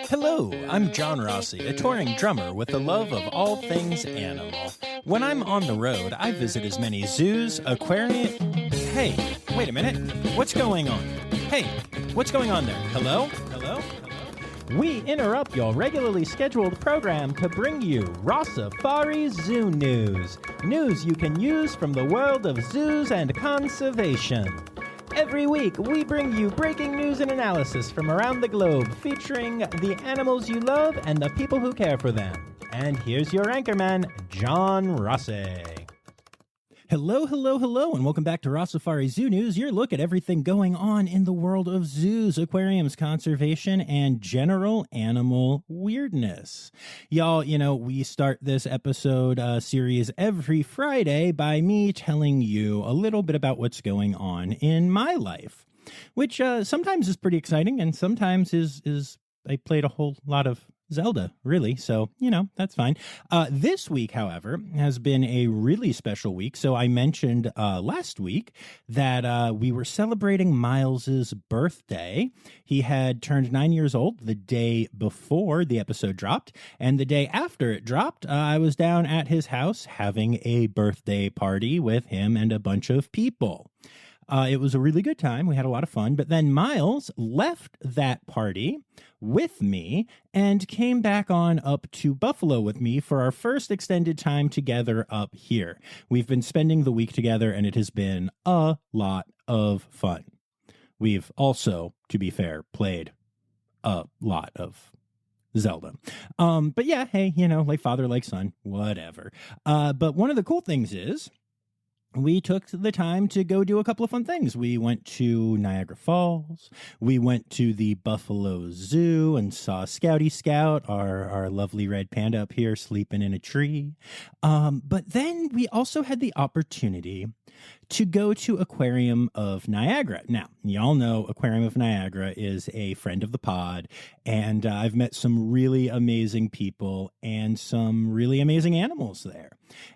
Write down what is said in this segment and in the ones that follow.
Hello, I'm John Rossi, a touring drummer with a love of all things animal. When I'm on the road, I visit as many zoos, aquariums... Hey, wait a minute. What's going on? Hey, what's going on there? Hello? Hello? We interrupt your regularly scheduled program to bring you Rossifari Zoo news. News you can use from the world of zoos and conservation. Every week, we bring you breaking news and analysis from around the globe, featuring the animals you love and the people who care for them. And here's your anchorman, John Rossi. Hello, hello, hello, and welcome back to Rossifari Zoo News, your look at everything going on in the world of zoos, aquariums, conservation, and general animal weirdness. Y'all, we start this episode series every Friday by me telling you a little bit about what's going on in my life, which sometimes is pretty exciting, and sometimes is I played a whole lot of Zelda, really. So, that's fine. This week, however, has been a really special week. So I mentioned last week that we were celebrating Miles's birthday. He had turned 9 years old the day before the episode dropped. And the day after it dropped, I was down at his house having a birthday party with him and a bunch of people. It was a really good time. We had a lot of fun. But then Miles left that party with me and came back on up to Buffalo with me for our first extended time together up here. We've been spending the week together, and it has been a lot of fun. We've also, to be fair, played a lot of Zelda. But yeah, hey, like father, like son, whatever. But one of the cool things is, we took the time to go do a couple of fun things. We went to Niagara Falls. We went to the Buffalo Zoo and saw Scouty Scout, our lovely red panda up here sleeping in a tree. But then we also had the opportunity to go to Aquarium of Niagara. Now, y'all know Aquarium of Niagara is a friend of the pod, and I've met some really amazing people and some really amazing animals there.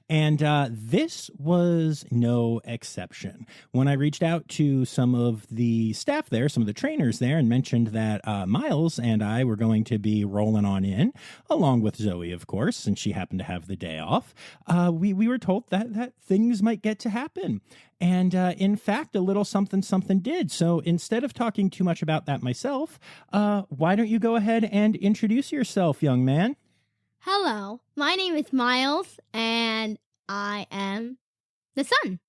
And this was no exception. When I reached out to some of the staff there, some of the trainers there, and mentioned that Miles and I were going to be rolling on in, along with Zoe, of course, since she happened to have the day off, we were told that things might get to happen. And in fact, a little something did. So instead of talking too much about that myself, why don't you go ahead and introduce yourself, young man? Hello, my name is Miles, and I am the sun.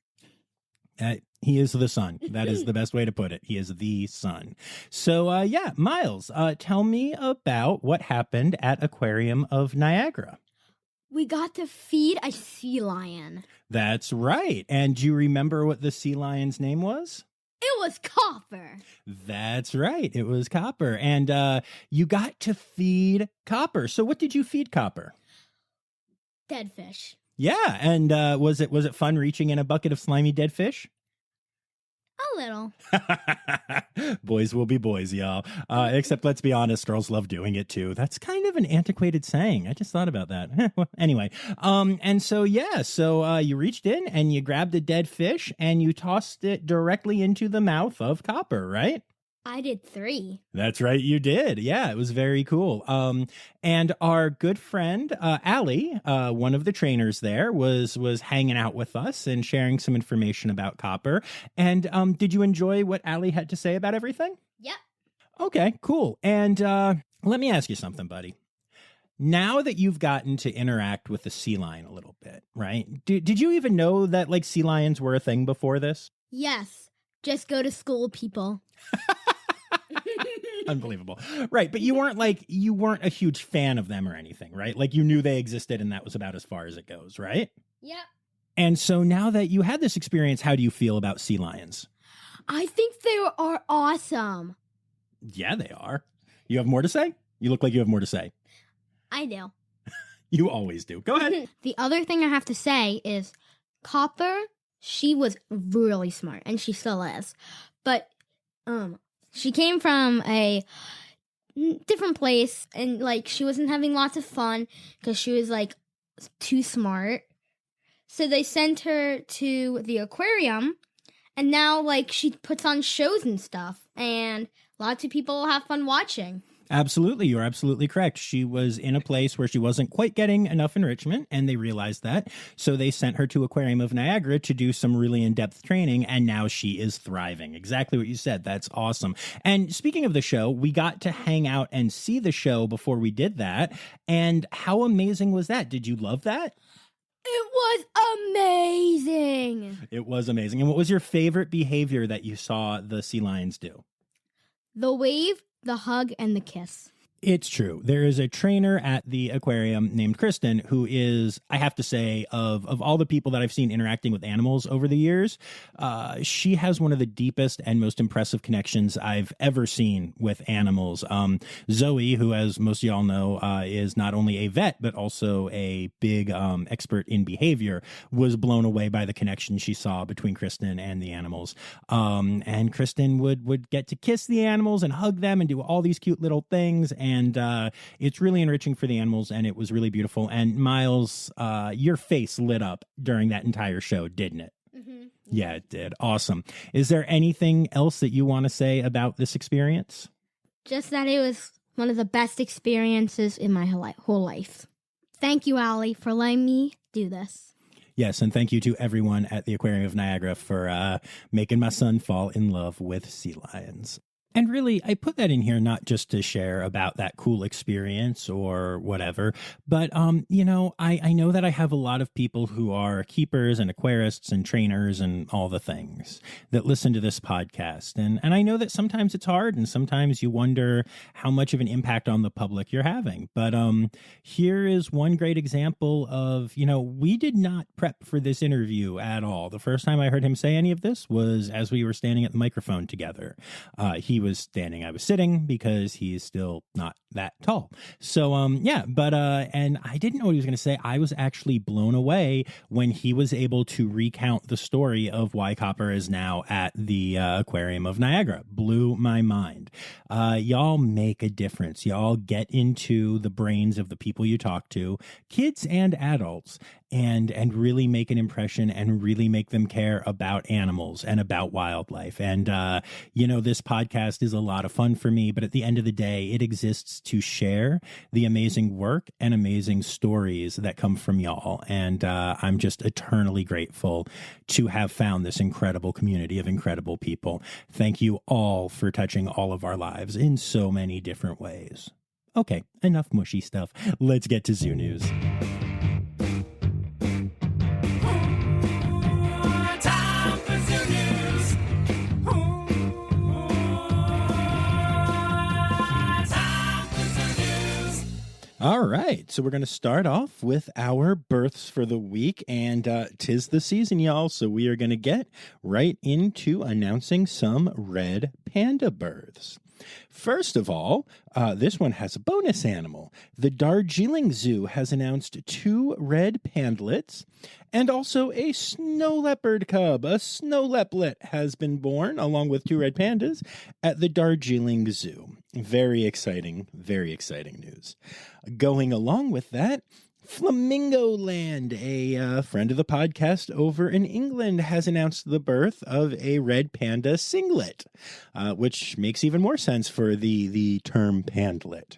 He is the sun. That is the best way to put it. He is the sun. So, Miles, tell me about what happened at Aquarium of Niagara. We got to feed a sea lion. That's right. And do you remember what the sea lion's name was? It was Copper. That's right. It was Copper. And you got to feed Copper. So what did you feed Copper? Dead fish. Yeah. And was it fun reaching in a bucket of slimy dead fish? A little. Boys will be boys, y'all. Except, let's be honest, girls love doing it too. That's kind of an antiquated saying. I just thought about that. Well, anyway, so you reached in and you grabbed a dead fish and you tossed it directly into the mouth of Copper, right? I did 3. That's right, you did. Yeah, it was very cool. And our good friend, Allie, one of the trainers there, was hanging out with us and sharing some information about Copper. And did you enjoy what Allie had to say about everything? Yep. Okay, cool. And let me ask you something, buddy. Now that you've gotten to interact with the sea lion a little bit, right? Did you even know that, sea lions were a thing before this? Yes. Just go to school, people. Unbelievable. Right. But you weren't a huge fan of them or anything, right? You knew they existed and that was about as far as it goes, right? Yep. And so now that you had this experience, how do you feel about sea lions? I think they are awesome. Yeah, they are. You have more to say? You look like you have more to say. I do. You always do. Go ahead. The other thing I have to say is Copper, she was really smart and she still is. But, she came from a different place and she wasn't having lots of fun because she was too smart. So they sent her to the aquarium and now she puts on shows and stuff and lots of people have fun watching. Absolutely. You're absolutely correct. She was in a place where she wasn't quite getting enough enrichment, and they realized that. So they sent her to Aquarium of Niagara to do some really in-depth training, and now she is thriving. Exactly what you said. That's awesome. And speaking of the show, we got to hang out and see the show before we did that. And how amazing was that? Did you love that? It was amazing. It was amazing. And what was your favorite behavior that you saw the sea lions do? The wave, the hug, and the kiss. It's true. There is a trainer at the aquarium named Kristen who is, I have to say, of all the people that I've seen interacting with animals over the years, she has one of the deepest and most impressive connections I've ever seen with animals. Zoe, who, as most of y'all know, is not only a vet, but also a big expert in behavior, was blown away by the connection she saw between Kristen and the animals. And Kristen would get to kiss the animals and hug them and do all these cute little things. And it's really enriching for the animals, and it was really beautiful. And Miles, your face lit up during that entire show, didn't it? Mm-hmm. Yeah, it did. Awesome. Is there anything else that you want to say about this experience? Just that it was one of the best experiences in my whole life. Thank you, Allie, for letting me do this. Yes, and thank you to everyone at the Aquarium of Niagara for making my son fall in love with sea lions. And really, I put that in here not just to share about that cool experience or whatever, but, I know that I have a lot of people who are keepers and aquarists and trainers and all the things that listen to this podcast. And I know that sometimes it's hard and sometimes you wonder how much of an impact on the public you're having. But here is one great example of, we did not prep for this interview at all. The first time I heard him say any of this was as we were standing at the microphone together. He was standing, I was sitting because he's still not that tall. So, and I didn't know what he was going to say. I was actually blown away when he was able to recount the story of why Copper is now at the Aquarium of Niagara. Blew my mind. Y'all make a difference. Y'all get into the brains of the people you talk to, kids and adults, and really make an impression and really make them care about animals and about wildlife. And, this podcast is a lot of fun for me, but at the end of the day, it exists to share the amazing work and amazing stories that come from y'all. And I'm just eternally grateful to have found this incredible community of incredible people. Thank you all for touching all of our lives in so many different ways. Okay, enough mushy stuff. Let's get to Zoo News. All right, so we're going to start off with our births for the week, and 'tis the season, y'all, so we are going to get right into announcing some red panda births. First of all, this one has a bonus animal. The Darjeeling Zoo has announced 2 red pandlets and also a snow leopard cub. A snow leplet has been born along with 2 red pandas at the Darjeeling Zoo. Very exciting news. Going along with that, Flamingo Land, a friend of the podcast over in England, has announced the birth of a red panda singlet, which makes even more sense for the term pandlet.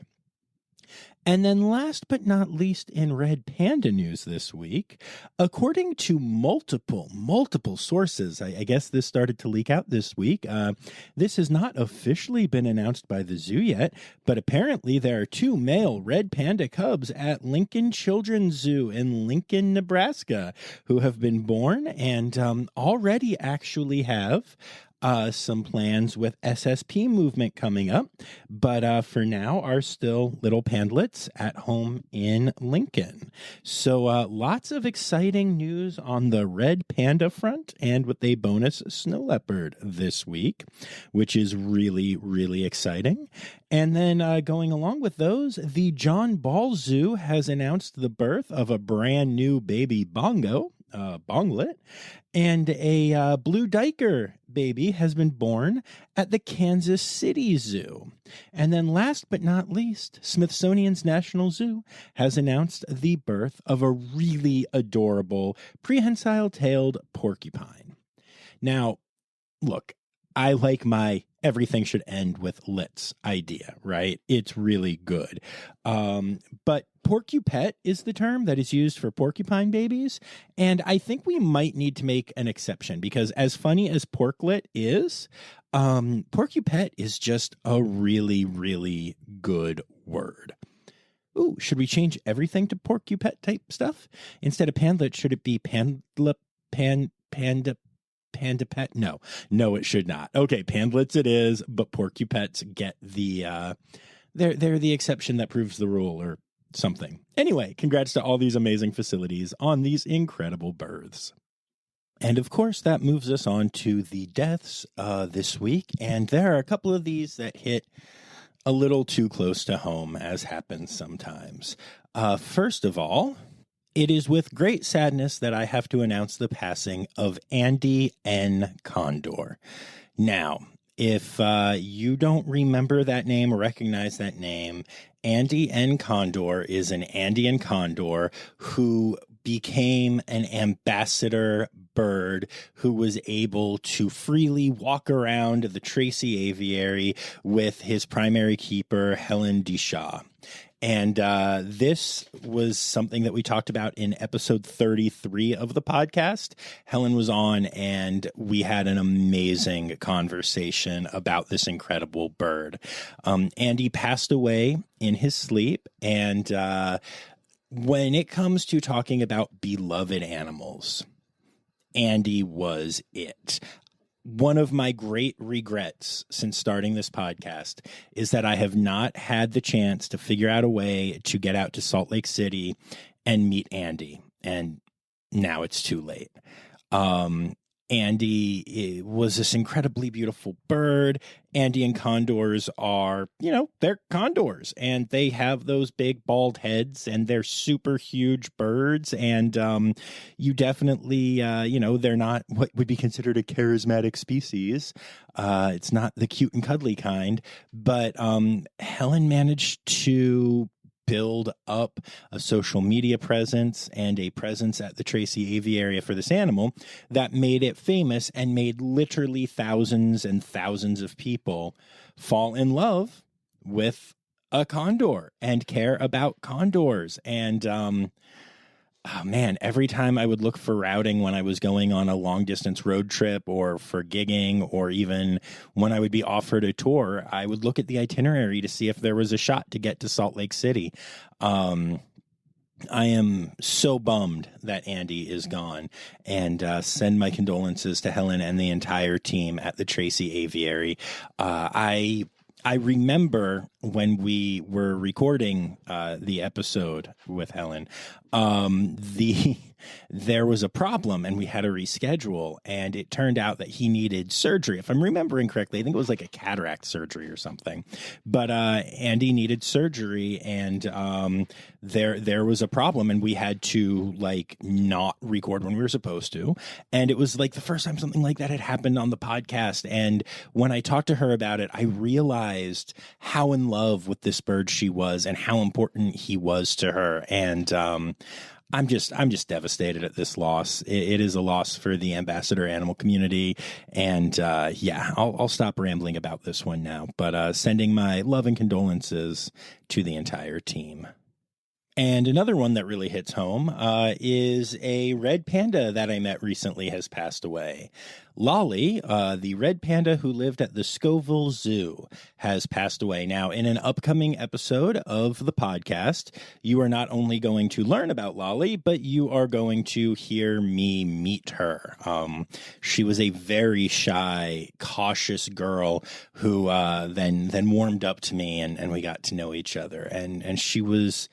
And then last but not least in red panda news this week, according to multiple sources, I guess this started to leak out this week. This has not officially been announced by the zoo yet, but apparently there are 2 male red panda cubs at Lincoln Children's Zoo in Lincoln, Nebraska, who have been born and already actually have some plans with SSP movement coming up, but for now are still little pandlets at home in Lincoln. So lots of exciting news on the red panda front and with a bonus snow leopard this week, which is really, really exciting. And then going along with those, the John Ball Zoo has announced the birth of a brand new baby bongo, bonglet, and a blue duiker baby has been born at the Kansas City Zoo. And then last but not least, Smithsonian's National Zoo has announced the birth of a really adorable prehensile-tailed porcupine. Now, look, I like my everything should end with let's idea, right? It's really good. But porcupet is the term that is used for porcupine babies. And I think we might need to make an exception because as funny as porklet is, porcupet is just a really, really good word. Ooh, should we change everything to porcupet type stuff? Instead of pandlet, should it be panda pet? No, it should not. Okay, pandlets it is, but porcupets get the they're the exception that proves the rule or something. Anyway, congrats to all these amazing facilities on these incredible births. And of course, that moves us on to the deaths this week. And there are a couple of these that hit a little too close to home, as happens sometimes. First of all, it is with great sadness that I have to announce the passing of Andy N. Condor. Now, if you don't remember that name or recognize that name, Andy N. Condor is an Andean condor who became an ambassador bird who was able to freely walk around the Tracy Aviary with his primary keeper, Helen Deshaw. And this was something that we talked about in episode 33 of the podcast. Helen was on, and we had an amazing conversation about this incredible bird. Andy passed away in his sleep, and when it comes to talking about beloved animals, Andy was it. One of my great regrets since starting this podcast is that I have not had the chance to figure out a way to get out to Salt Lake City and meet Andy. And now it's too late. Andy was this incredibly beautiful bird. Andean condors are, they're condors, and they have those big bald heads, and they're super huge birds. And you definitely, they're not what would be considered a charismatic species. It's not the cute and cuddly kind, but Helen managed to build up a social media presence and a presence at the Tracy Aviary for this animal that made it famous and made literally thousands and thousands of people fall in love with a condor and care about condors. And oh man, every time I would look for routing when I was going on a long distance road trip or for gigging, or even when I would be offered a tour, I would look at the itinerary to see if there was a shot to get to Salt Lake City. I am so bummed that Andy is gone, and send my condolences to Helen and the entire team at the Tracy Aviary. I remember when we were recording the episode with Helen, there was a problem and we had to reschedule, and it turned out that he needed surgery. If I'm remembering correctly, I think it was like a cataract surgery or something. But Andy needed surgery, and there was a problem, and we had to not record when we were supposed to. And it was like the first time something like that had happened on the podcast. And when I talked to her about it, I realized how in love with this bird she was and how important he was to her. And I'm just devastated at this loss. It is a loss for the ambassador animal community. And I'll stop rambling about this one now, but sending my love and condolences to the entire team. And another one that really hits home is a red panda that I met recently has passed away. Lali, the red panda who lived at the Scoville Zoo, has passed away. Now, in an upcoming episode of the podcast, you are not only going to learn about Lali, but you are going to hear me meet her. She was a very shy, cautious girl who then warmed up to me, and we got to know each other. And she was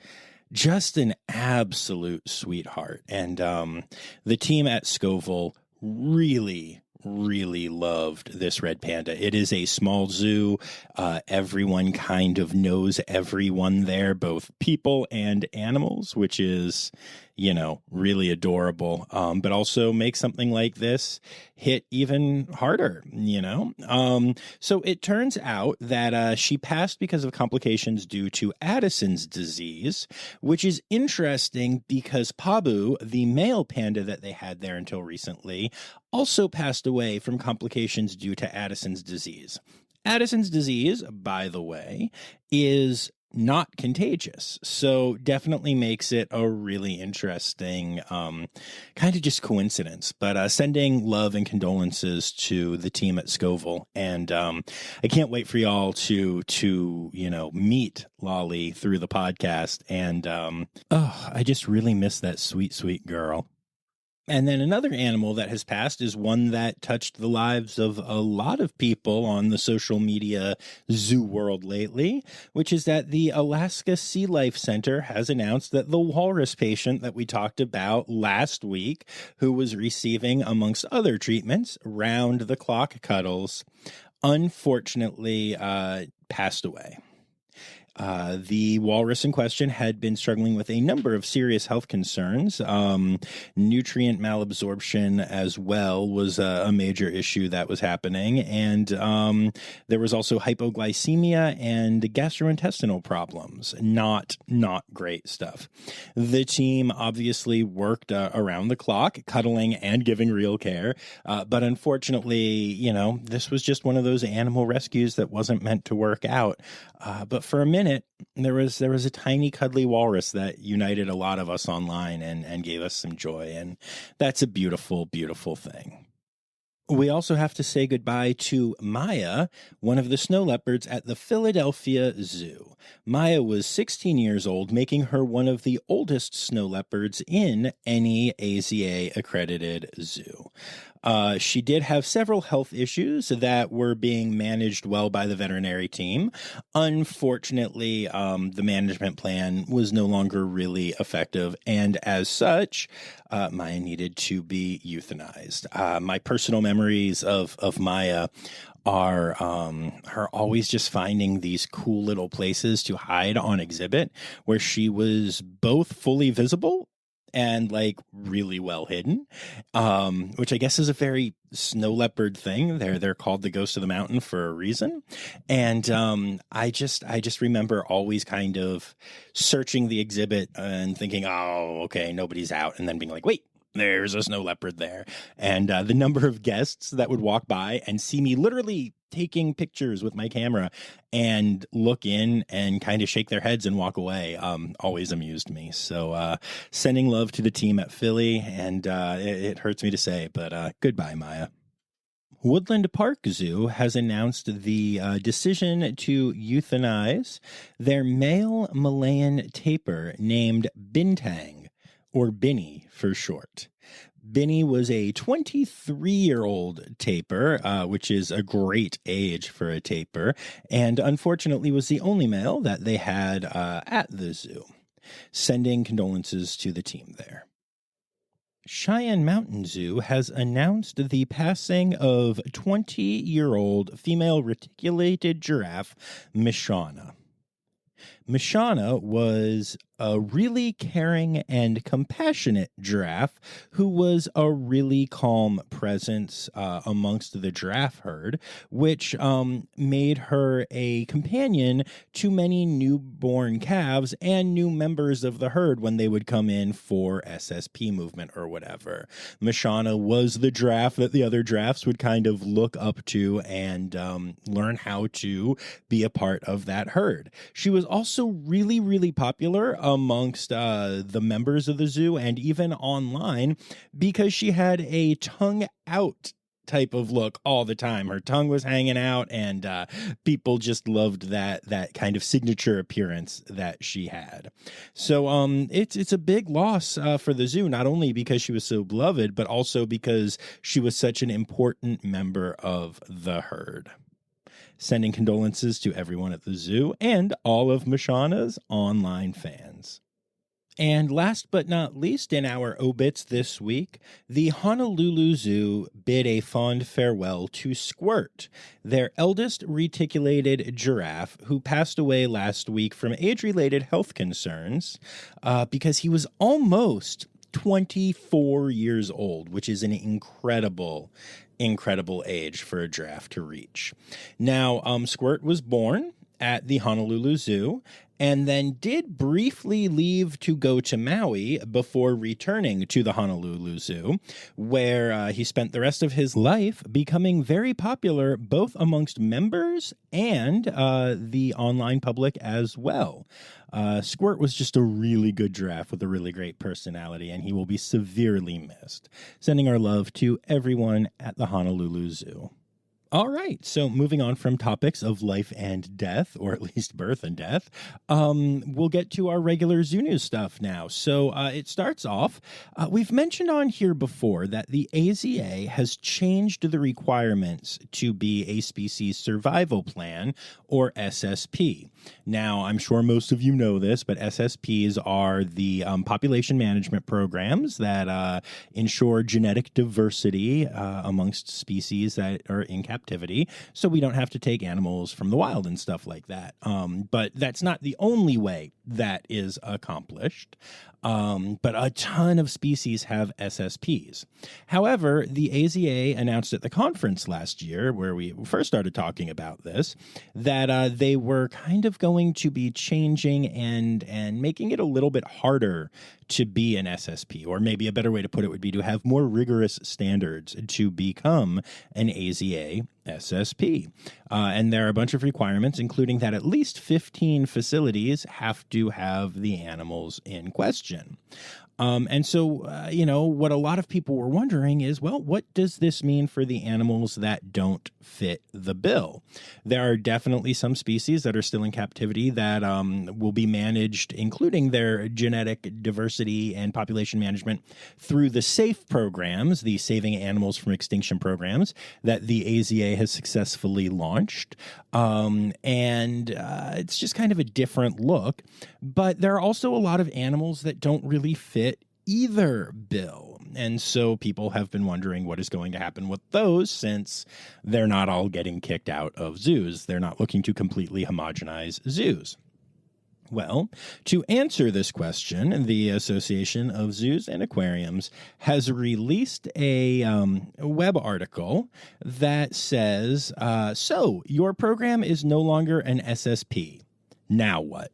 just an absolute sweetheart. And the team at Scoville really loved this red panda. It is a small zoo. Everyone kind of knows everyone there, both people and animals, which is, really adorable, but also make something like this hit even harder, So it turns out that she passed because of complications due to Addison's disease, which is interesting because Pabu, the male panda that they had there until recently, also passed away from complications due to Addison's disease. Addison's disease, by the way, is not contagious, so definitely makes it a really interesting kind of just coincidence. But sending love and condolences to the team at Scoville, and I can't wait for y'all to meet Lali through the podcast. And I just really miss that sweet girl. And then another animal that has passed is one that touched the lives of a lot of people on the social media zoo world lately, which is that the Alaska Sea Life Center has announced that the walrus patient that we talked about last week, who was receiving, amongst other treatments, round-the-clock cuddles, unfortunately passed away. The walrus in question had been struggling with a number of serious health concerns. Nutrient malabsorption as well was a major issue that was happening. And there was also hypoglycemia and gastrointestinal problems. Not great stuff. The team obviously worked around the clock, cuddling and giving real care. But unfortunately, this was just one of those animal rescues that wasn't meant to work out. But for a minute, there was a tiny cuddly walrus that united a lot of us online and gave us some joy, and that's a beautiful, beautiful thing. We also have to say goodbye to Maya, one of the snow leopards at the Philadelphia Zoo. Maya was 16 years old, making her one of the oldest snow leopards in any AZA-accredited zoo. She did have several health issues that were being managed well by the veterinary team. Unfortunately, the management plan was no longer really effective, and as such, Maya needed to be euthanized. My personal memories of Maya are her always just finding these cool little places to hide on exhibit where she was both fully visible and really well hidden, which I guess is a very snow leopard thing. They're called the ghost of the mountain for a reason. And I just remember always kind of searching the exhibit and thinking, oh, okay, nobody's out, and then being like, wait, there's a snow leopard there. And the number of guests that would walk by and see me literally taking pictures with my camera and look in and kind of shake their heads and walk away always amused me. So sending love to the team at Philly, and it hurts me to say, but goodbye, Maya. Woodland Park Zoo has announced the decision to euthanize their male Malayan tapir named Bintang, or Binny for short. Binny was a 23-year-old tapir, which is a great age for a tapir, and unfortunately was the only male that they had at the zoo. Sending condolences to the team there. Cheyenne Mountain Zoo has announced the passing of 20-year-old female reticulated giraffe, Mishana. Mishana was a really caring and compassionate giraffe who was a really calm presence amongst the giraffe herd, which made her a companion to many newborn calves and new members of the herd when they would come in for SSP movement or whatever. Mishana was the giraffe that the other giraffes would kind of look up to and learn how to be a part of that herd. She was also really, really popular amongst the members of the zoo and even online because she had a tongue out type of look all the time. Her tongue was hanging out, and people just loved that kind of signature appearance that she had. So it's a big loss for the zoo, not only because she was so beloved, but also because she was such an important member of the herd. Sending condolences to everyone at the zoo and all of Mishana's online fans. And last but not least, in our obits this week, the Honolulu Zoo bid a fond farewell to Squirt, their eldest reticulated giraffe who passed away last week from age-related health concerns because he was almost 24 years old, which is an incredible age for a giraffe to reach. Now, Squirt was born at the Honolulu Zoo and then did briefly leave to go to Maui before returning to the Honolulu Zoo, where he spent the rest of his life becoming very popular both amongst members and the online public as well. Squirt was just a really good giraffe with a really great personality, and he will be severely missed. Sending our love to everyone at the Honolulu Zoo. All right, so moving on from topics of life and death, or at least birth and death, we'll get to our regular Zoo News stuff now. So it starts off, we've mentioned on here before that the AZA has changed the requirements to be a species survival plan, or SSP. Now, I'm sure most of you know this, but SSPs are the population management programs that ensure genetic diversity amongst species that are in captivity, so we don't have to take animals from the wild and stuff like that. But that's not the only way that is accomplished. But a ton of species have SSPs. However, the AZA announced at the conference last year, where we first started talking about this, that they were kind of going to be changing and making it a little bit harder to be an SSP, or maybe a better way to put it would be to have more rigorous standards to become an AZA SSP. And there are a bunch of requirements, including that at least 15 facilities have to have the animals in question. And so, what a lot of people were wondering is, well, what does this mean for the animals that don't fit the bill? There are definitely some species that are still in captivity that will be managed, including their genetic diversity and population management, through the SAFE programs, the Saving Animals from Extinction programs, that the AZA has successfully launched. It's just kind of a different look. But there are also a lot of animals that don't really fit either bill. And so people have been wondering what is going to happen with those, since they're not all getting kicked out of zoos. They're not looking to completely homogenize zoos. Well, to answer this question, the Association of Zoos and Aquariums has released a web article that says, so your program is no longer an SSP. Now what?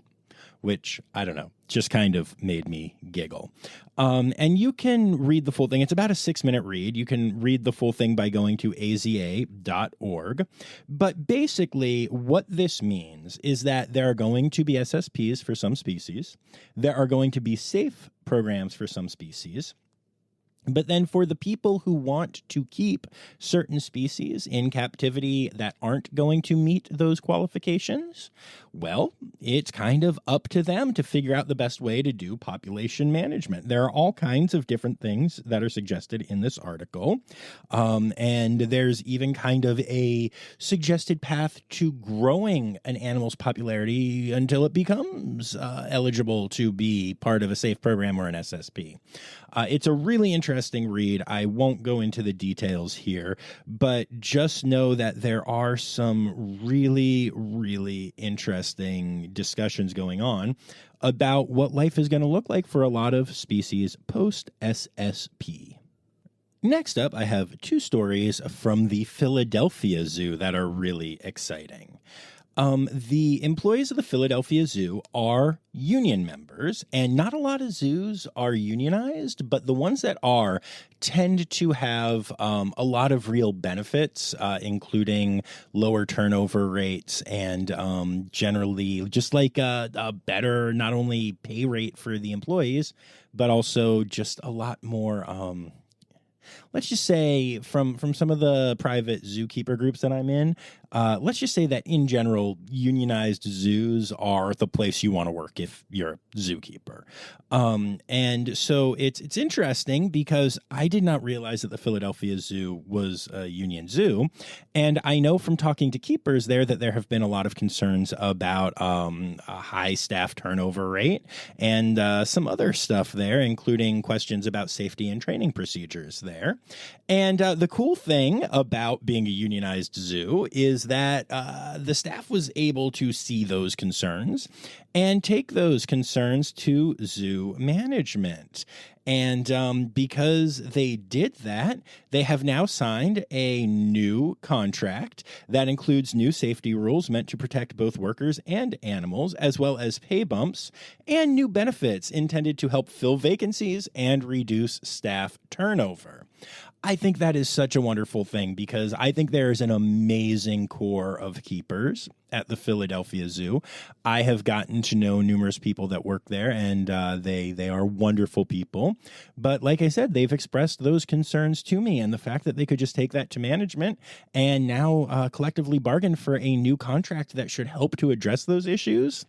Which, I don't know, just kind of made me giggle. And you can read the full thing. It's about a 6-minute read. You can read the full thing by going to aza.org. But basically, what this means is that there are going to be SSPs for some species. There are going to be SAFE programs for some species. But then for the people who want to keep certain species in captivity that aren't going to meet those qualifications, well, it's kind of up to them to figure out the best way to do population management. There are all kinds of different things that are suggested in this article. And there's even kind of a suggested path to growing an animal's popularity until it becomes eligible to be part of a SAFE program or an SSP. It's a really interesting read. I won't go into the details here, but just know that there are some really, really interesting discussions going on about what life is going to look like for a lot of species post-SSP. Next up, I have 2 stories from the Philadelphia Zoo that are really exciting. The employees of the Philadelphia Zoo are union members, and not a lot of zoos are unionized, but the ones that are tend to have a lot of real benefits, including lower turnover rates and generally just like a better not only pay rate for the employees, but also just a lot more let's just say from some of the private zookeeper groups that I'm in, let's just say that in general, unionized zoos are the place you want to work if you're a zookeeper. And so it's interesting because I did not realize that the Philadelphia Zoo was a union zoo. And I know from talking to keepers there that there have been a lot of concerns about a high staff turnover rate and some other stuff there, including questions about safety and training procedures there. And the cool thing about being a unionized zoo is that the staff was able to see those concerns and take those concerns to zoo management. And because they did that, they have now signed a new contract that includes new safety rules meant to protect both workers and animals, as well as pay bumps and new benefits intended to help fill vacancies and reduce staff turnover. I think that is such a wonderful thing because I think there is an amazing core of keepers at the Philadelphia Zoo. I have gotten to know numerous people that work there, and they are wonderful people. But like I said, they've expressed those concerns to me, and the fact that they could just take that to management and now collectively bargain for a new contract that should help to address those issues,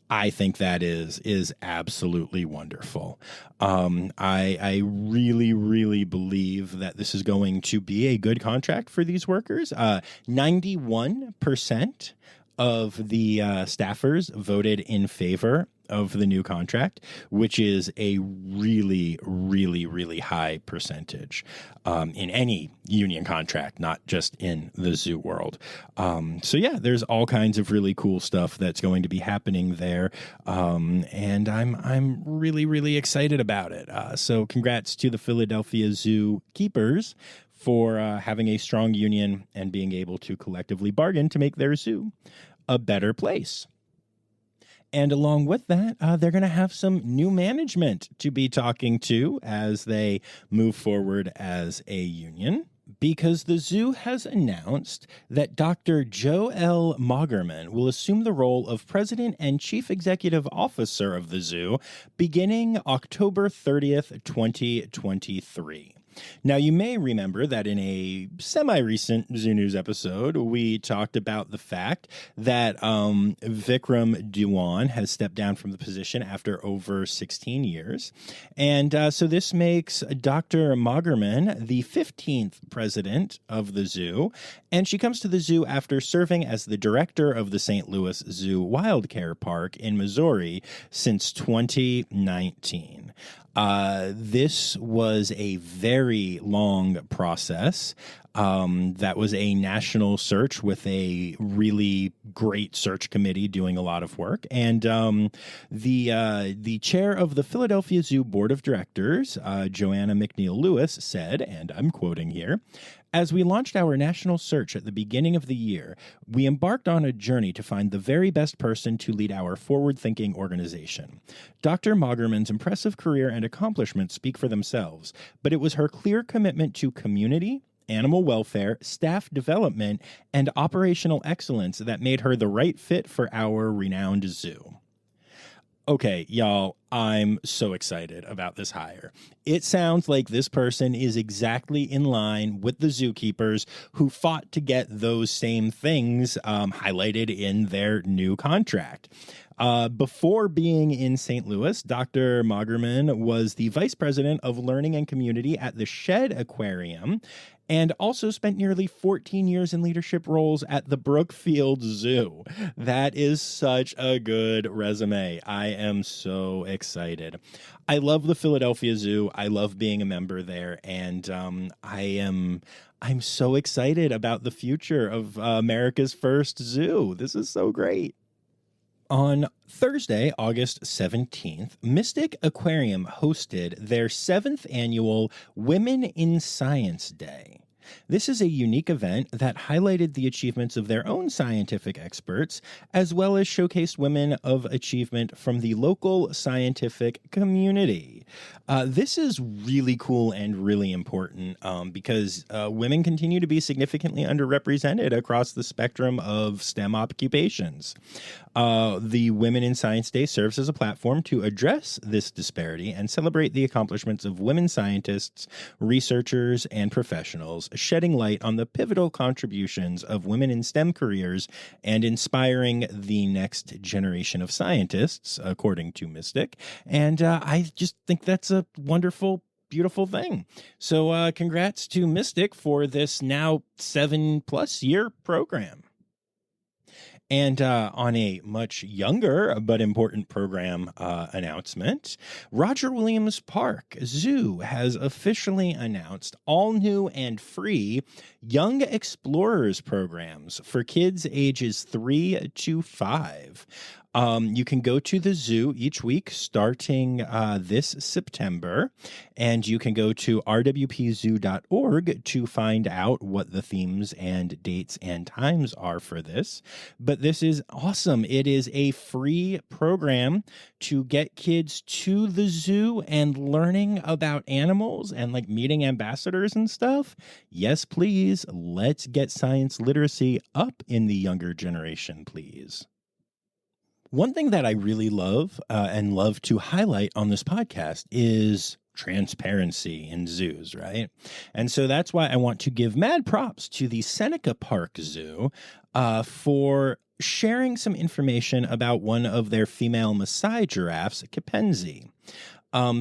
I think that is absolutely wonderful. I really, really believe that this is going to be a good contract for these workers. 91% of the staffers voted in favor of the new contract, which is a really, really, really high percentage in any union contract, not just in the zoo world. So yeah, there's all kinds of really cool stuff that's going to be happening there, and I'm really, really excited about it. So congrats to the Philadelphia Zoo keepers for having a strong union and being able to collectively bargain to make their zoo a better place. And along with that, they're going to have some new management to be talking to as they move forward as a union, because the zoo has announced that Dr. Joel Magerman will assume the role of president and chief executive officer of the zoo beginning October 30th, 2023. Now, you may remember that in a semi-recent Zoo News episode, we talked about the fact that Vikram Diwan has stepped down from the position after over 16 years. And so this makes Dr. Magerman the 15th president of the zoo. And she comes to the zoo after serving as the director of the St. Louis Zoo Wild Care Park in Missouri since 2019. This was a very long process. That was a national search with a really great search committee doing a lot of work. And the chair of the Philadelphia Zoo Board of Directors, Joanna McNeil Lewis, said, and I'm quoting here, "As we launched our national search at the beginning of the year, we embarked on a journey to find the very best person to lead our forward-thinking organization. Dr. Magerman's impressive career and accomplishments speak for themselves, but it was her clear commitment to community, animal welfare, staff development, and operational excellence that made her the right fit for our renowned zoo." Okay, y'all, I'm so excited about this hire. It sounds like this person is exactly in line with the zookeepers who fought to get those same things highlighted in their new contract. Before being in St. Louis, Dr. Magerman was the vice president of learning and community at the Shed Aquarium, and also spent nearly 14 years in leadership roles at the Brookfield Zoo. That is such a good resume. I am so excited. I love the Philadelphia Zoo. I love being a member there, and I'm so excited about the future of America's first zoo. This is so great. On Thursday, August 17th, Mystic Aquarium hosted their 7th annual Women in Science Day. This is a unique event that highlighted the achievements of their own scientific experts, as well as showcased women of achievement from the local scientific community. This is really cool and really important because women continue to be significantly underrepresented across the spectrum of STEM occupations. The Women in Science Day serves as a platform to address this disparity and celebrate the accomplishments of women scientists, researchers, and professionals, shedding light on the pivotal contributions of women in STEM careers and inspiring the next generation of scientists, according to Mystic. And I just think that's a wonderful, beautiful thing. So congrats to Mystic for this now 7+ year program. And on a much younger but important program announcement, Roger Williams Park Zoo has officially announced all new and free Young Explorers programs for kids ages 3 to 5. You can go to the zoo each week starting this September, and you can go to rwpzoo.org to find out what the themes and dates and times are for this. But this is awesome. It is a free program to get kids to the zoo and learning about animals and like meeting ambassadors and stuff. Yes, please. Let's get science literacy up in the younger generation, please. One thing that I really love and love to highlight on this podcast is transparency in zoos, right? And so that's why I want to give mad props to the Seneca Park Zoo for sharing some information about one of their female Maasai giraffes, Kepenzi.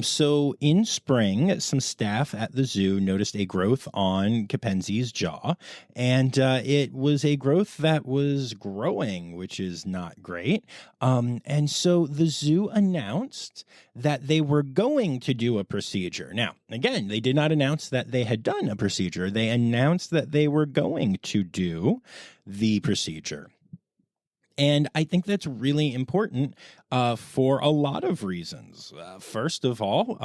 So in spring, some staff at the zoo noticed a growth on Kepenzi's jaw, and it was a growth that was growing, which is not great. And so the zoo announced that they were going to do a procedure. Now, again, they did not announce that they had done a procedure. They announced that they were going to do the procedure. And I think that's really important for a lot of reasons. First of all,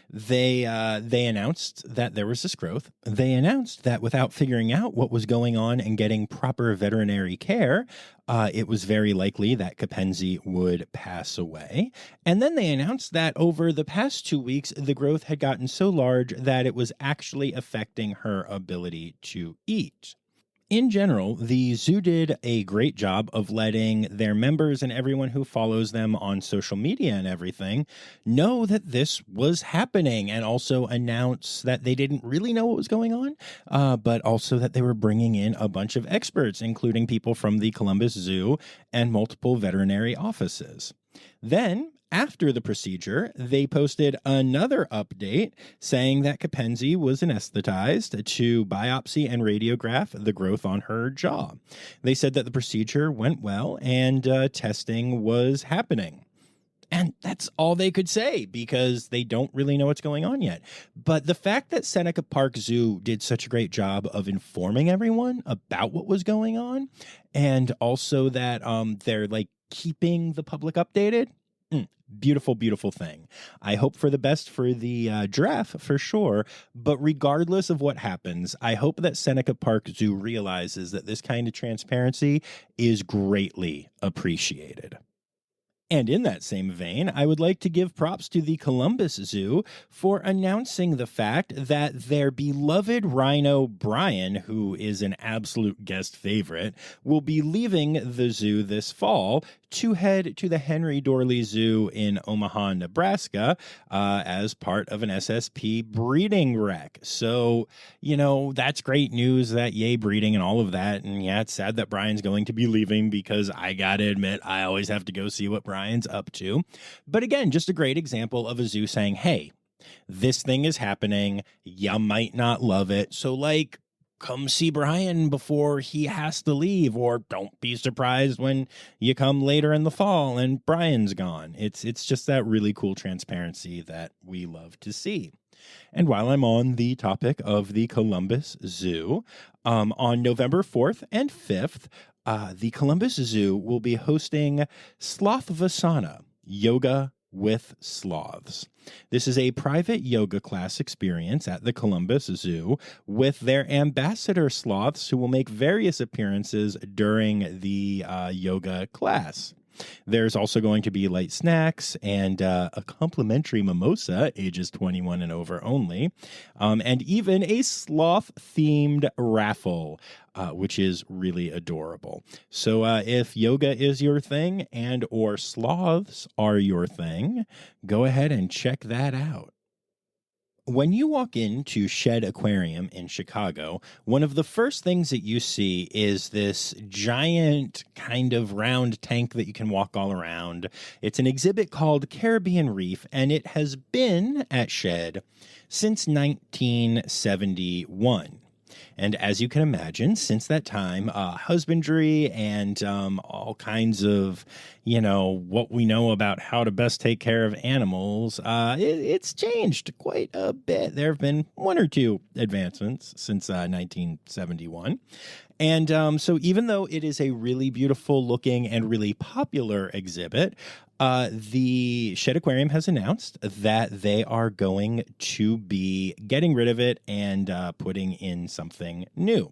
they announced that there was this growth. They announced that without figuring out what was going on and getting proper veterinary care, it was very likely that Kepenzi would pass away. And then they announced that over the past 2 weeks, the growth had gotten so large that it was actually affecting her ability to eat. In general, the zoo did a great job of letting their members and everyone who follows them on social media and everything know that this was happening, and also announce that they didn't really know what was going on, but also that they were bringing in a bunch of experts, including people from the Columbus Zoo and multiple veterinary offices. Then, after the procedure, they posted another update saying that Kepenzi was anesthetized to biopsy and radiograph the growth on her jaw. They said that the procedure went well and testing was happening. And that's all they could say because they don't really know what's going on yet. But the fact that Seneca Park Zoo did such a great job of informing everyone about what was going on, and also that they're like keeping the public updated, beautiful, beautiful thing. I hope for the best for the giraffe for sure, but regardless of what happens, I hope that Seneca Park Zoo realizes that this kind of transparency is greatly appreciated. And in that same vein, I would like to give props to the Columbus Zoo for announcing the fact that their beloved rhino Brian, who is an absolute guest favorite, will be leaving the zoo this fall to head to the Henry Dorley Zoo in Omaha, Nebraska, as part of an SSP breeding rec. So, that's great news, that yay breeding and all of that. And yeah, it's sad that Brian's going to be leaving, because I gotta admit, I always have to go see what Brian's up to. But again, just a great example of a zoo saying, hey, this thing is happening. You might not love it. So come see Brian before he has to leave, or don't be surprised when you come later in the fall and Brian's gone. It's just that really cool transparency that we love to see. And while I'm on the topic of the Columbus Zoo, on November 4th and 5th, the Columbus Zoo will be hosting Sloth Vasana, yoga with sloths. This is a private yoga class experience at the Columbus Zoo with their ambassador sloths who will make various appearances during the yoga class. There's also going to be light snacks and a complimentary mimosa, ages 21 and over only, and even a sloth-themed raffle, which is really adorable. So if yoga is your thing and or sloths are your thing, go ahead and check that out. When you walk into Shed Aquarium in Chicago, one of the first things that you see is this giant kind of round tank that you can walk all around. It's an exhibit called Caribbean Reef, and it has been at Shed since 1971. And as you can imagine, since that time, husbandry and all kinds of, what we know about how to best take care of animals, it's changed quite a bit. There have been one or two advancements since 1971. And so even though it is a really beautiful looking and really popular exhibit, the Shed Aquarium has announced that they are going to be getting rid of it and putting in something new.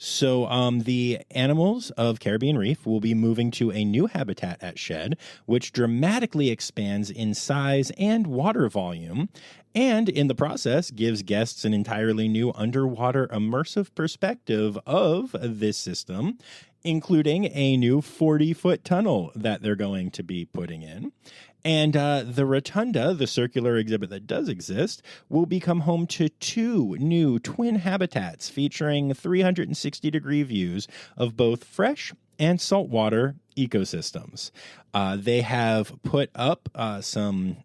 So the animals of Caribbean Reef will be moving to a new habitat at Shed, which dramatically expands in size and water volume, and in the process gives guests an entirely new underwater immersive perspective of this system, including a new 40-foot tunnel that they're going to be putting in. And the rotunda, the circular exhibit that does exist, will become home to two new twin habitats featuring 360-degree views of both fresh and saltwater ecosystems. They have put up some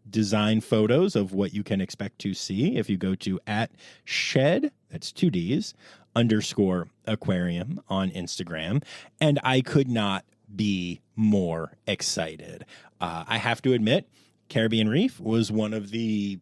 design photos of what you can expect to see if you go to @shed, that's 2 Ds, _aquarium on Instagram. And I could not be more excited. I have to admit, Caribbean Reef was one of the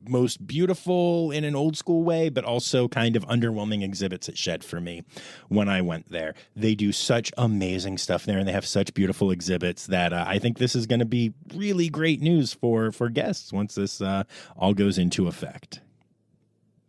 most beautiful in an old school way, but also kind of underwhelming exhibits at Shed for me when I went there. They do such amazing stuff there, and they have such beautiful exhibits that I think this is going to be really great news for guests once this all goes into effect.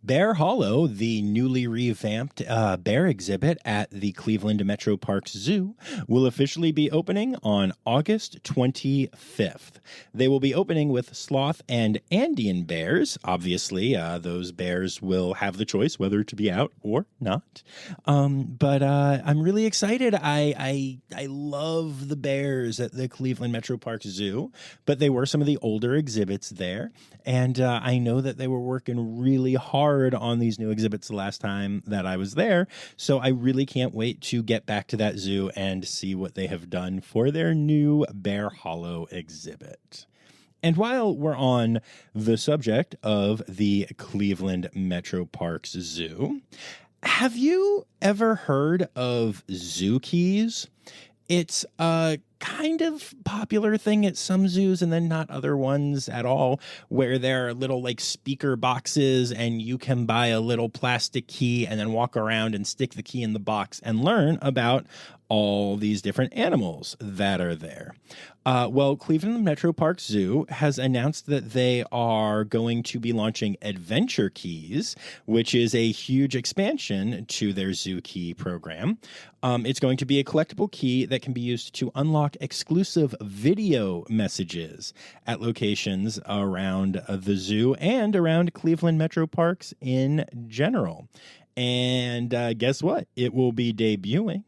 Bear Hollow, the newly revamped bear exhibit at the Cleveland Metro Parks Zoo, will officially be opening on August 25th. They will be opening with sloth and Andean bears. Obviously, those bears will have the choice whether to be out or not. But I'm really excited. I love the bears at the Cleveland Metro Parks Zoo, but they were some of the older exhibits there. And I know that they were working really hard on these new exhibits the last time that I was there. So I really can't wait to get back to that zoo and see what they have done for their new Bear Hollow exhibit. And while we're on the subject of the Cleveland Metro Parks Zoo, have you ever heard of zoo keys? It's a kind of popular thing at some zoos and then not other ones at all, where there are little like speaker boxes and you can buy a little plastic key and then walk around and stick the key in the box and learn about all these different animals that are there. Well, Cleveland Metro Parks Zoo has announced that they are going to be launching Adventure Keys, which is a huge expansion to their zoo key program. It's going to be a collectible key that can be used to unlock exclusive video messages at locations around the zoo and around Cleveland Metro Parks in general. And guess what? It will be debuting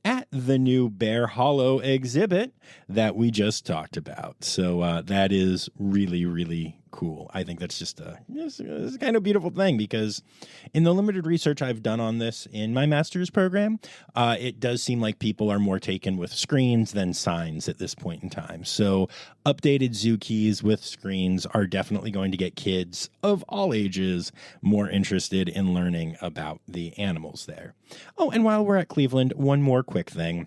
at the new Bear Hollow exhibit that we just talked about. So that is really, really cool. I think that's just it's a kind of beautiful thing, because in the limited research I've done on this in my master's program, it does seem like people are more taken with screens than signs at this point in time. So updated zoo keys with screens are definitely going to get kids of all ages more interested in learning about the animals there. Oh, and while we're at Cleveland, one more quick thing.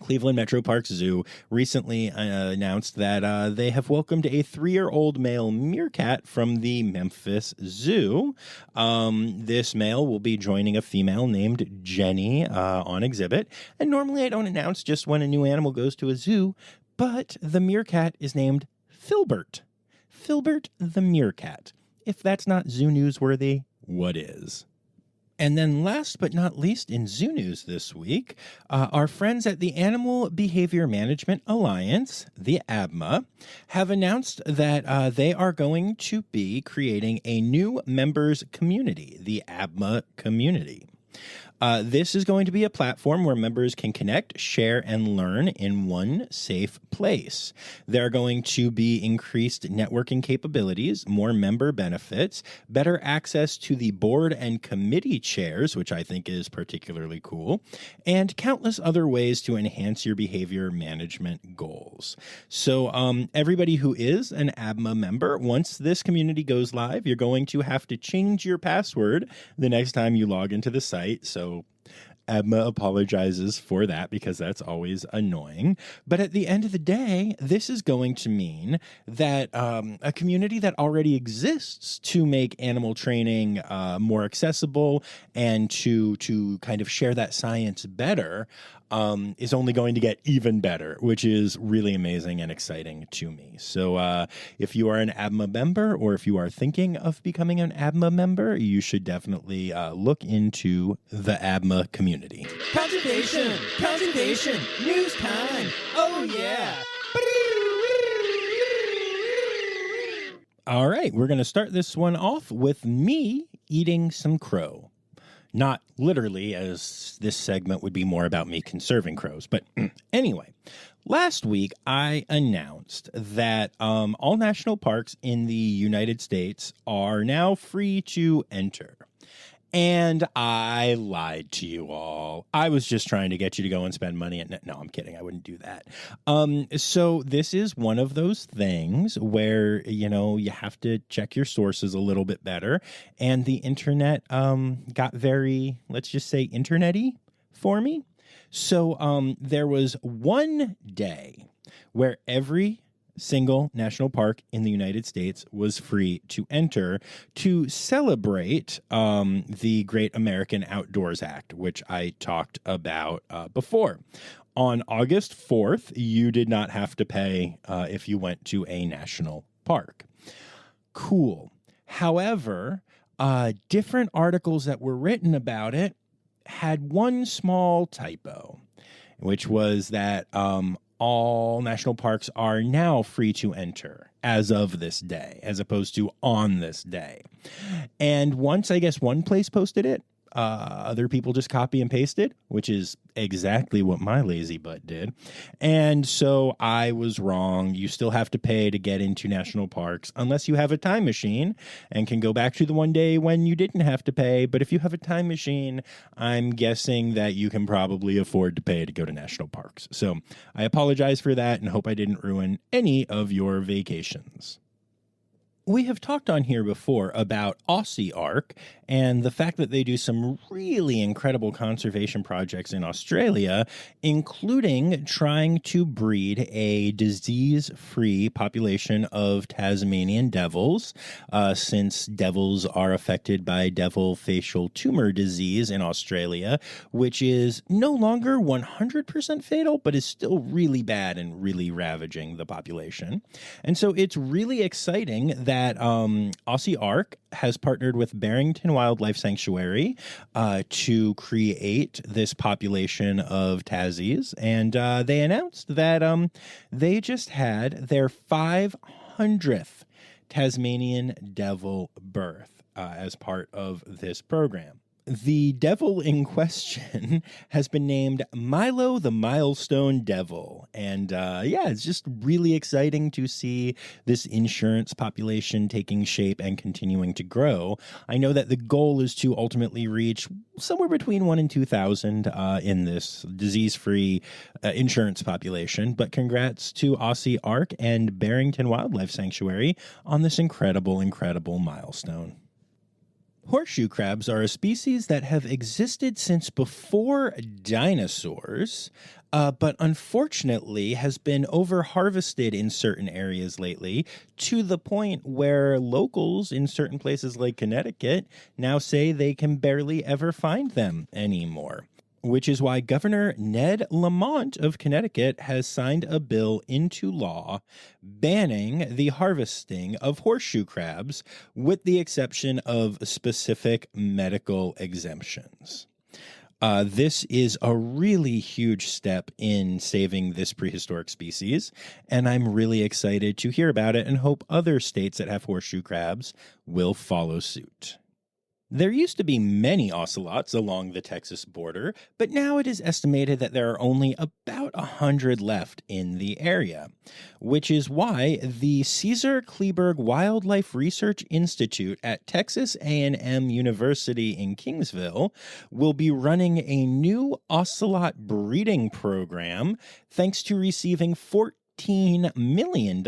Cleveland Metro Parks Zoo recently announced that they have welcomed a 3-year-old male meerkat from the Memphis Zoo. This male will be joining a female named Jenny on exhibit. And normally I don't announce just when a new animal goes to a zoo, but the meerkat is named Filbert. Filbert the meerkat. If that's not zoo newsworthy, what is? And then last but not least in zoo news this week, our friends at the Animal Behavior Management Alliance, the ABMA, have announced that they are going to be creating a new members community, the ABMA community. This is going to be a platform where members can connect, share, and learn in one safe place. There are going to be increased networking capabilities, more member benefits, better access to the board and committee chairs, which I think is particularly cool, and countless other ways to enhance your behavior management goals. So everybody who is an ABMA member, once this community goes live, you're going to have to change your password the next time you log into the site. So ABMA apologizes for that because that's always annoying. But at the end of the day, this is going to mean that a community that already exists to make animal training more accessible and to kind of share that science better is only going to get even better, which is really amazing and exciting to me. So if you are an ABMA member or if you are thinking of becoming an ABMA member, you should definitely look into the ABMA community. Conservation, news time. Oh, yeah. All right, we're going to start this one off with me eating some crow. Not literally, as this segment would be more about me conserving crows. But anyway, last week I announced that all national parks in the United States are now free to enter. And I lied to you all. I was just trying to get you to go and spend money. No, I'm kidding. I wouldn't do that. So this is one of those things where, you have to check your sources a little bit better. And the internet got very, let's just say, internet-y for me. So there was one day where every single national park in the United States was free to enter to celebrate the Great American Outdoors Act, which I talked about before. On August 4th, you did not have to pay if you went to a national park. Cool. However, different articles that were written about it had one small typo, which was that all national parks are now free to enter as of this day, as opposed to on this day. And once, I guess, one place posted it, other people just copy and pasted, which is exactly what my lazy butt did. And so I was wrong. You still have to pay to get into national parks unless you have a time machine and can go back to the one day when you didn't have to pay. But if you have a time machine, I'm guessing that you can probably afford to pay to go to national parks. So I apologize for that and hope I didn't ruin any of your vacations. We have talked on here before about Aussie Ark and the fact that they do some really incredible conservation projects in Australia, including trying to breed a disease-free population of Tasmanian devils, since devils are affected by devil facial tumor disease in Australia, which is no longer 100% fatal, but is still really bad and really ravaging the population. And so it's really exciting that Aussie Ark has partnered with Barrington Wildlife Sanctuary to create this population of Tassies, and they announced that they just had their 500th Tasmanian devil birth as part of this program. The devil in question has been named Milo the Milestone Devil. And it's just really exciting to see this insurance population taking shape and continuing to grow. I know that the goal is to ultimately reach somewhere between 1,000 and 2,000 in this disease-free insurance population. But congrats to Aussie Ark and Barrington Wildlife Sanctuary on this incredible, incredible milestone. Horseshoe crabs are a species that have existed since before dinosaurs, but unfortunately has been over-harvested in certain areas lately to the point where locals in certain places like Connecticut now say they can barely ever find them anymore. which is why Governor Ned Lamont of Connecticut has signed a bill into law banning the harvesting of horseshoe crabs, with the exception of specific medical exemptions. This is a really huge step in saving this prehistoric species, and I'm really excited to hear about it and hope other states that have horseshoe crabs will follow suit. There used to be many ocelots along the Texas border, but now it is estimated that there are only about 100 left in the area, which is why the Caesar Kleberg Wildlife Research Institute at Texas A&M University in Kingsville will be running a new ocelot breeding program thanks to receiving $14 million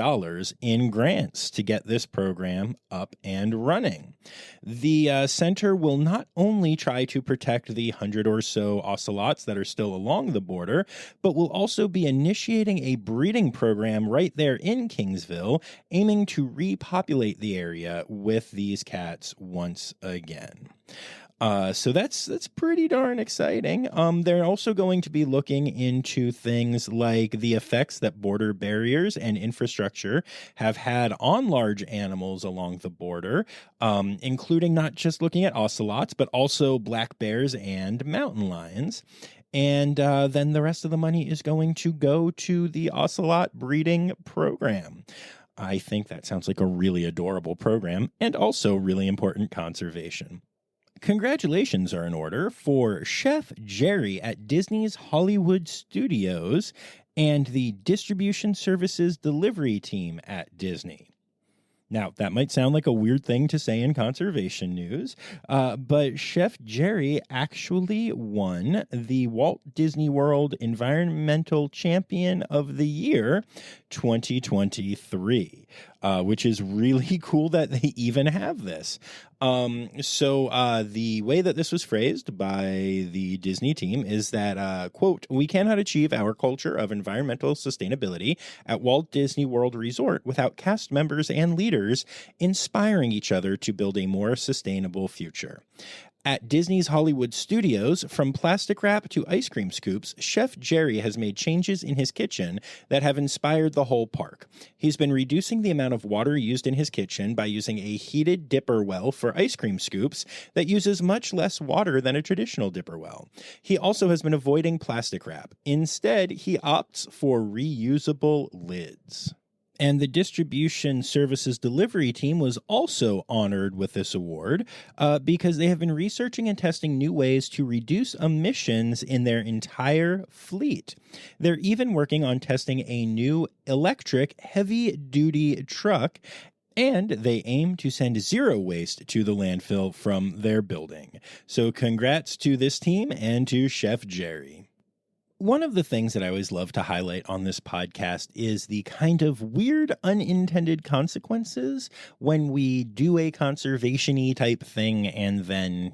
in grants to get this program up and running. The center will not only try to protect the 100 or so ocelots that are still along the border, but will also be initiating a breeding program right there in Kingsville, aiming to repopulate the area with these cats once again. So that's pretty darn exciting. They're also going to be looking into things like the effects that border barriers and infrastructure have had on large animals along the border, including not just looking at ocelots, but also black bears and mountain lions. And then the rest of the money is going to go to the ocelot breeding program. I think that sounds like a really adorable program and also really important conservation. Congratulations are in order for Chef Jerry at Disney's Hollywood Studios and the distribution services delivery team at Disney. Now, that might sound like a weird thing to say in conservation news, but Chef Jerry actually won the Walt Disney World Environmental Champion of the Year 2023, which is really cool that they even have this. So the way that this was phrased by the Disney team is that, quote, "We cannot achieve our culture of environmental sustainability at Walt Disney World Resort without cast members and leaders inspiring each other to build a more sustainable future." At Disney's Hollywood Studios, from plastic wrap to ice cream scoops, Chef Jerry has made changes in his kitchen that have inspired the whole park. He's been reducing the amount of water used in his kitchen by using a heated dipper well for ice cream scoops that uses much less water than a traditional dipper well. He also has been avoiding plastic wrap. Instead, he opts for reusable lids. And the distribution services delivery team was also honored with this award because they have been researching and testing new ways to reduce emissions in their entire fleet. They're even working on testing a new electric heavy-duty truck, and they aim to send zero waste to the landfill from their building. So congrats to this team and to Chef Jerry. One of the things that I always love to highlight on this podcast is the kind of weird unintended consequences when we do a conservation-y type thing and then,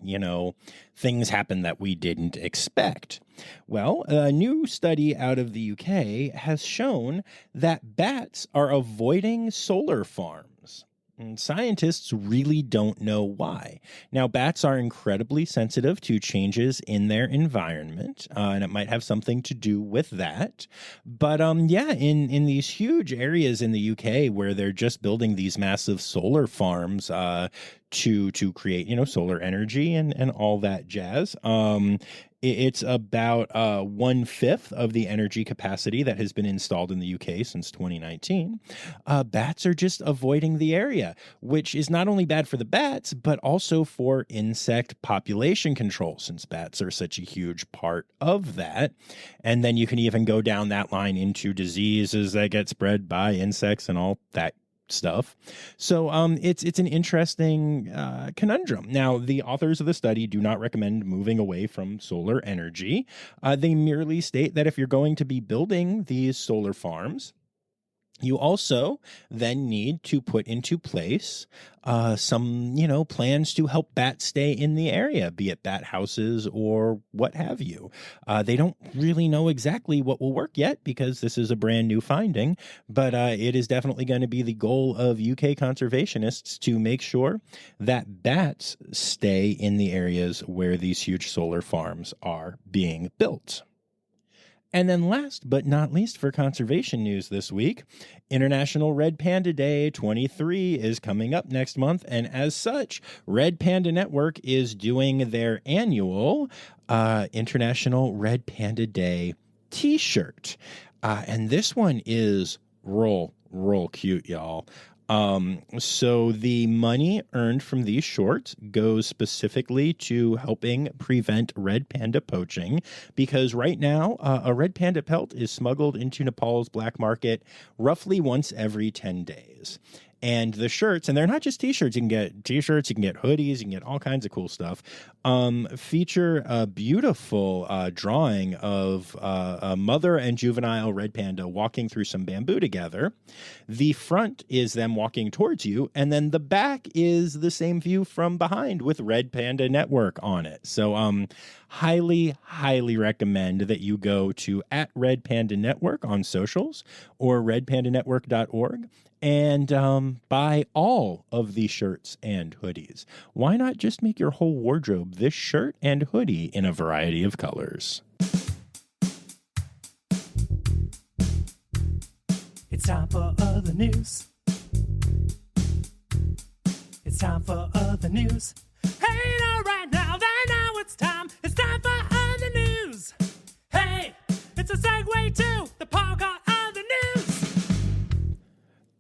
things happen that we didn't expect. Well, a new study out of the UK has shown that bats are avoiding solar farms. And scientists really don't know why. Now, bats are incredibly sensitive to changes in their environment, and it might have something to do with that. But in these huge areas in the UK where they're just building these massive solar farms to create, solar energy and all that jazz. It's about 1/5 of the energy capacity that has been installed in the UK since 2019. Bats are just avoiding the area, which is not only bad for the bats, but also for insect population control, since bats are such a huge part of that. And then you can even go down that line into diseases that get spread by insects and all that stuff. So it's an interesting conundrum. Now, the authors of the study do not recommend moving away from solar energy. They merely state that if you're going to be building these solar farms, You also then need to put into place some, plans to help bats stay in the area, be it bat houses or what have you. They don't really know exactly what will work yet because this is a brand new finding, but it is definitely going to be the goal of UK conservationists to make sure that bats stay in the areas where these huge solar farms are being built. And then last but not least for conservation news this week, International Red Panda Day 23 is coming up next month. And as such, Red Panda Network is doing their annual International Red Panda Day t-shirt. And this one is real cute, y'all. So the money earned from these shorts goes specifically to helping prevent red panda poaching, because right now a red panda pelt is smuggled into Nepal's black market roughly once every 10 days. And the shirts, and they're not just t-shirts, you can get t-shirts, you can get hoodies, you can get all kinds of cool stuff, feature a beautiful drawing of a mother and juvenile red panda walking through some bamboo together. The front is them walking towards you, and then the back is the same view from behind with Red Panda Network on it. So highly recommend that you go to @Red Panda Network on socials or redpandanetwork.org and buy all of these shirts and hoodies. Why not just make your whole wardrobe this shirt and hoodie in a variety of colors? It's time for other news. It's time for other news. Hey, now, right now, it's time. It's time for other news. Hey, it's a segue to the part called other news.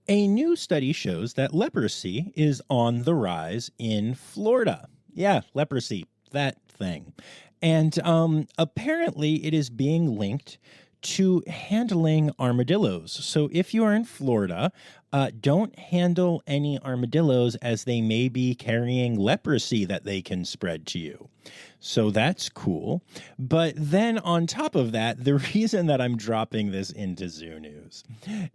A new study shows that leprosy is on the rise in Florida. Yeah, leprosy, that thing. And apparently it is being linked to handling armadillos. So if you are in Florida, don't handle any armadillos as they may be carrying leprosy that they can spread to you. So that's cool. But then on top of that, the reason that I'm dropping this into Zoo News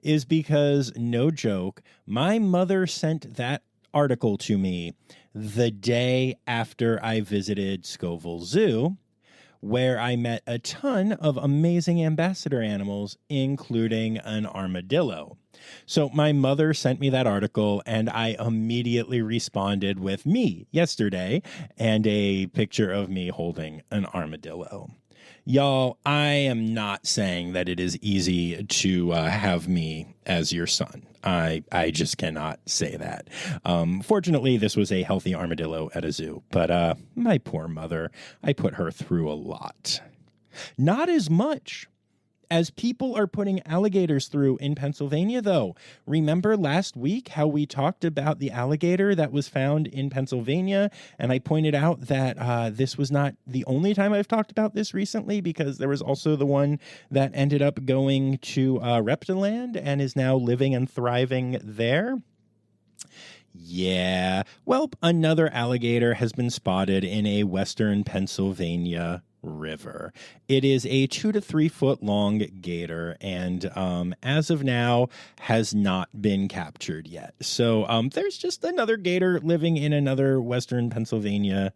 is because, no joke, my mother sent that article to me the day after I visited Scoville Zoo, where I met a ton of amazing ambassador animals, including an armadillo. So my mother sent me that article, and I immediately responded with me yesterday and a picture of me holding an armadillo. Y'all, I am not saying that it is easy to have me as your son. I just cannot say that. Fortunately, this was a healthy armadillo at a zoo, but my poor mother, I put her through a lot. Not as much as people are putting alligators through in Pennsylvania, though. Remember last week how we talked about the alligator that was found in Pennsylvania? And I pointed out that this was not the only time I've talked about this recently, because there was also the one that ended up going to Reptiland and is now living and thriving there. Yeah, well, another alligator has been spotted in a western Pennsylvania river. It is a 2 to 3 foot long gator, and as of now has not been captured yet. So there's just another gator living in another western Pennsylvania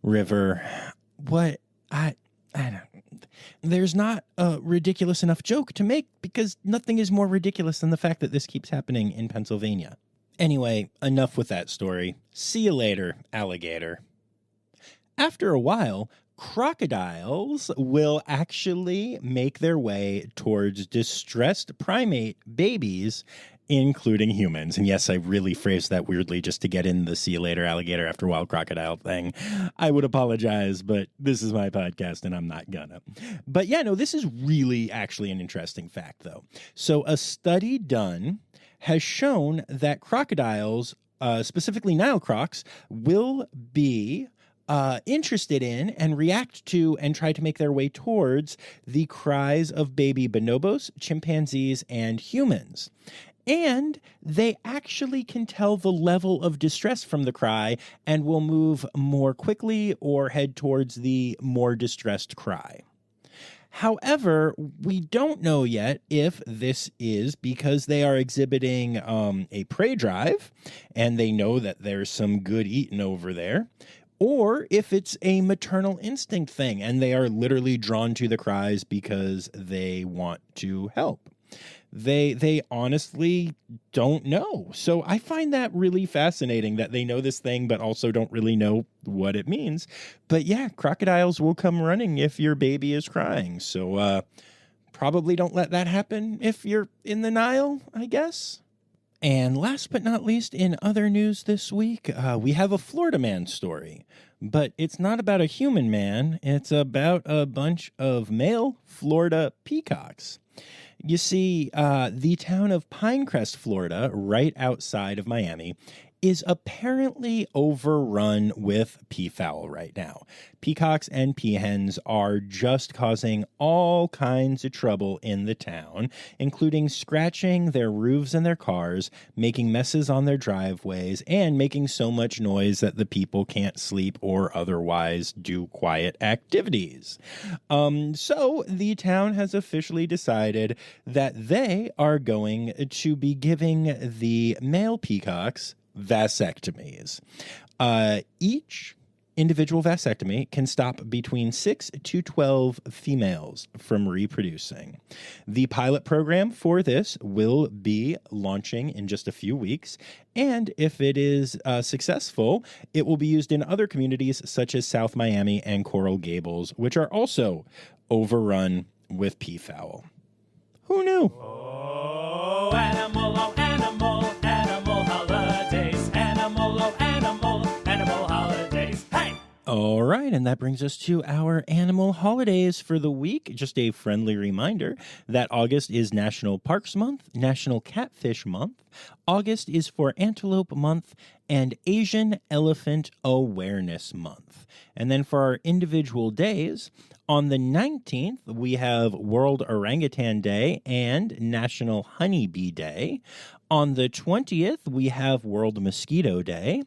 river. What I don't. There's not a ridiculous enough joke to make, because nothing is more ridiculous than the fact that this keeps happening in Pennsylvania. Anyway, enough with that story. See you later, alligator. After a while, crocodiles will actually make their way towards distressed primate babies, including humans. And yes, I really phrased that weirdly just to get in the see you later, alligator after a while crocodile thing. I would apologize, but this is my podcast and I'm not gonna. But yeah, no, this is really actually an interesting fact, though. So a study done has shown that crocodiles, specifically Nile crocs, will be interested in and react to and try to make their way towards the cries of baby bonobos, chimpanzees, and humans. And they actually can tell the level of distress from the cry and will move more quickly or head towards the more distressed cry. However, we don't know yet if this is because they are exhibiting a prey drive and they know that there's some good eating over there, or if it's a maternal instinct thing and they are literally drawn to the cries because they want to help. They honestly don't know. So I find that really fascinating that they know this thing, but also don't really know what it means. But yeah, crocodiles will come running if your baby is crying. So probably don't let that happen if you're in the Nile, I guess. And last but not least, in other news this week, we have a Florida man story. But it's not about a human man. It's about a bunch of male Florida peacocks. You see, the town of Pinecrest, Florida, right outside of Miami, is apparently overrun with peafowl right now. Peacocks and peahens are just causing all kinds of trouble in the town, including scratching their roofs and their cars, making messes on their driveways, and making so much noise that the people can't sleep or otherwise do quiet activities. So the town has officially decided that they are going to be giving the male peacocks vasectomies. Each individual vasectomy can stop between 6 to 12 females from reproducing. The pilot program for this will be launching in just a few weeks, and if it is successful, it will be used in other communities such as South Miami and Coral Gables, which are also overrun with peafowl. Who knew? Oh, animal, holidays. Animal holidays. Hey! All right, and that brings us to our animal holidays for the week. Just a friendly reminder that August is National Parks Month, National Catfish Month, August is for Antelope Month, and Asian Elephant Awareness Month. And then for our individual days, on the 19th, we have World Orangutan Day and National Honeybee Day. On the 20th, we have World Mosquito Day.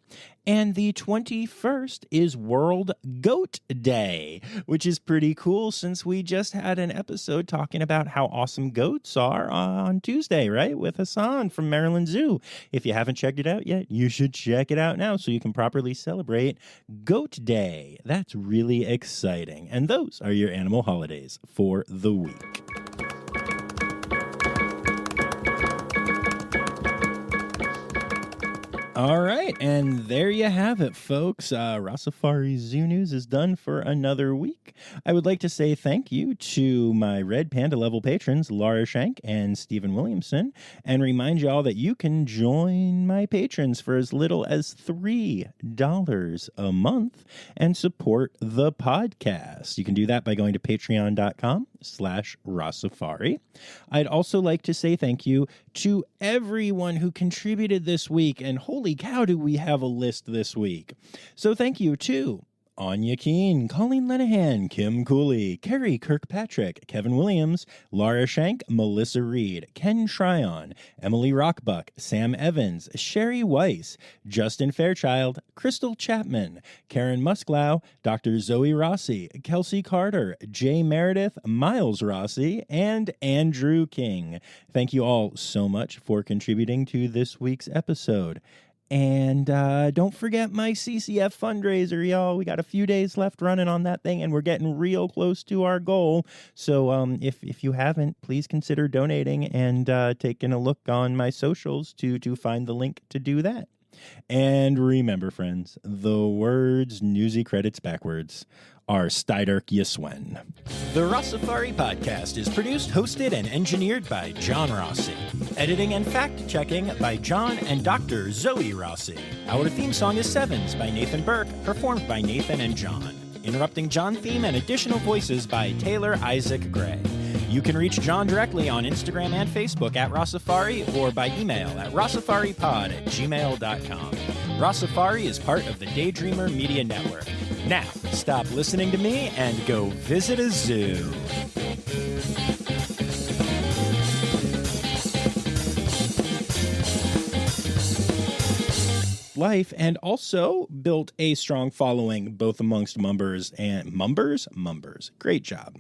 And the 21st is World Goat Day, which is pretty cool since we just had an episode talking about how awesome goats are on Tuesday, right? With Hassan from Maryland Zoo. If you haven't checked it out yet, you should check it out now so you can properly celebrate Goat Day. That's really exciting. And those are your animal holidays for the week. All right, and there you have it, folks. Rossifari Zoo News is done for another week. I would like to say thank you to my Red Panda level patrons, Laura Shank and Stephen Williamson, and remind you all that you can join my patrons for as little as $3 a month and support the podcast. You can do that by going to patreon.com/Rossifari. I'd also like to say thank you to everyone who contributed this week, and holy cow, do we have a list this week. So thank you to Anya Keene, Colleen Lenahan, Kim Cooley, Carrie Kirkpatrick, Kevin Williams, Laura Shank, Melissa Reed, Ken Tryon, Emily Rockbuck, Sam Evans, Sherry Weiss, Justin Fairchild, Crystal Chapman, Karen Musklau, Dr. Zoe Rossi, Kelsey Carter, Jay Meredith, Miles Rossi, and Andrew King. Thank you all so much for contributing to this week's episode. And don't forget my CCF fundraiser, y'all. We got a few days left running on that thing, and we're getting real close to our goal. So if you haven't, please consider donating and taking a look on my socials to find the link to do that. And remember, friends, the words Newsy credits backwards are Steiderk Yiswen. The Rossifari podcast is produced, hosted, and engineered by John Rossi. Editing and fact-checking by John and Dr. Zoe Rossi. Our theme song is Sevens by Nathan Burke, performed by Nathan and John. Interrupting John theme and additional voices by Taylor Isaac Gray. You can reach John directly on Instagram and Facebook at Rossifari or by email at rossifaripod@gmail.com. Rossifari is part of the Daydreamer Media Network. Now, stop listening to me and go visit a zoo. Life, and also built a strong following both amongst Mumbers. Great job.